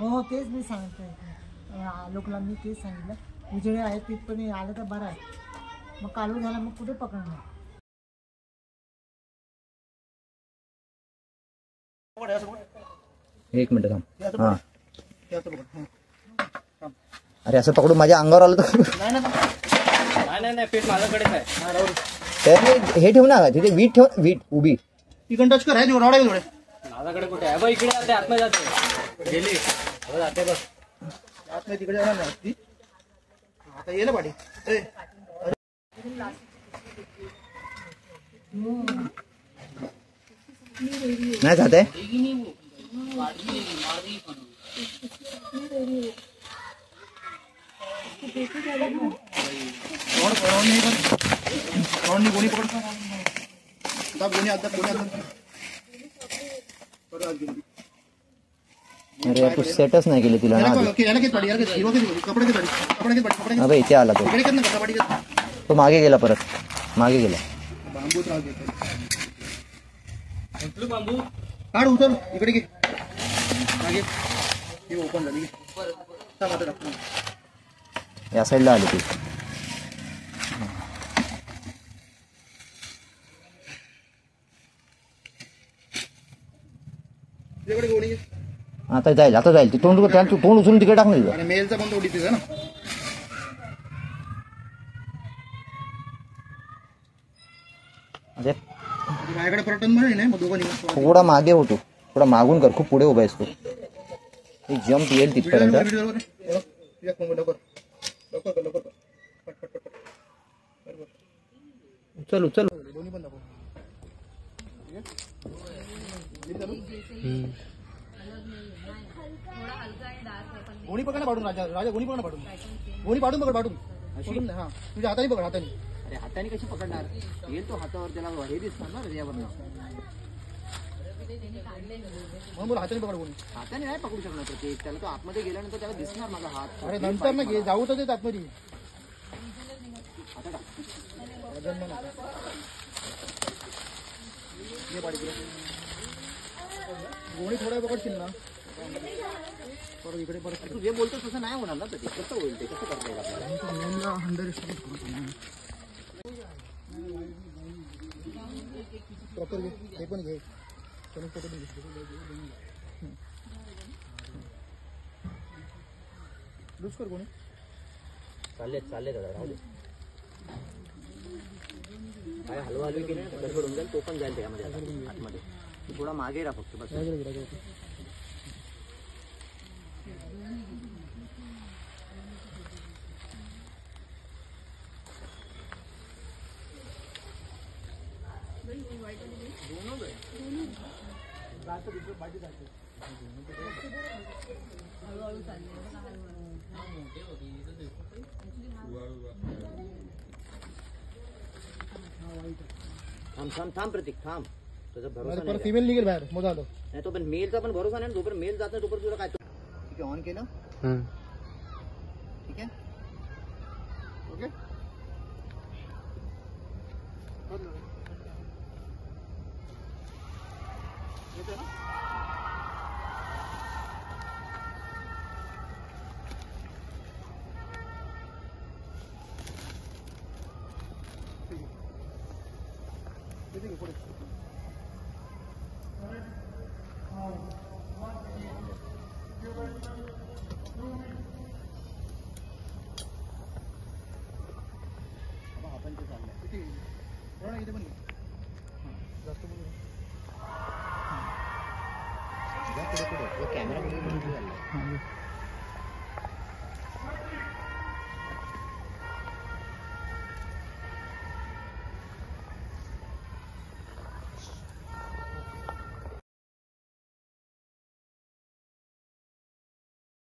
हो तेच मी सांगतोय, लोकला मी तेच सांगितलं, उजेडे आहेत तिथपर्यंत आलं तर बरं आहे, मग काढून झाला मग कुठे पकडणार. एक मिनिट थांब. हां अरे असं पकडून माझ्या अंगावर आलं तर नाही पेट माझ्याकडेच आहे. हे ठेव ना तिथे, वीट ठेव, वीट उभी इकडून टच कर, आहे रोड आहे थोडे माझ्याकडे कुठे आहे? इकडे जाते, आतमध्ये जाते, गेली जाते बस आतमध्ये तिकडे जाणार ना ती. आता ये ना पाठी नाही जात आहे. गोणी पकड, गोणी आता अरे यार तू सेटच नाही केली तिला ना आधी. अबे इथे आला तो, तो मागे गेला, परत मागे गेला. बांबू काढ, उचल इकडे घे, मागे ओपन झाली. या साईडला आली ती. आता जाईल, आता जाईल ती. तोंड तू तोंड उचलून तिकडे टाक नाही. आणि मेलचा पण तोडी तिथं ना. अरे माझ्याकडे पर्यटन म्हणून नाही, मग दोघांनी थोडा मागे होतो, थोडा मागून कर, खूप पुढे उभा आहेस तू. एक जम्प येईल तिथपर्यंत. उचल उचल. गोणी पकडा पाडून, राजा गोणी पकडा पाडून, गोणी पाडून पकड, पाडून. हा तुझ्या हाताने पकड, हाताने. अरे हाताने कशी पकडणार, येईल तो हातावर, त्याला हे दिसणार ना त्याच्यावरनं. म्हणून बोला हाताने पकड गोणी. हाताने नाही पकडू शकणार तो, ते त्याला तो आतमध्ये गेल्यानंतर त्याला दिसणार माझा हात. अरे नंतर ना घे, जाऊ तर ते आतमध्ये. गोणी थोड्या पकडशील ना, परत इकडे परत. तू जे बोलतो तसं नाही होणार ना, ते कसं होईल, ते कसं करता येईल आपल्याला. प्रॉपर घे, हे पण घे. लूज कर कोणी. चालले दादा, राहू दे. काय हलवा हलवी केली ना गडबडून जाईल, तो पण जाईल त्यामध्ये आतमध्ये. तू थोडा मागे राहा फक्त बस. थांब प्रतीक, थांब. तुझा भरोसा नाही. फिमेल निघेल बाहेर, मोजा आलो नाही तो पण मेलचा पण भरोसा नाही. जोपर्यंत मेल जात नाही तोपर्यंत तुला काय. ठीक आहे, ऑन केलं. ठीक आहे, ओके. येतो ना. आपण ते चाललंय इथे पण जास्त कॅमेरा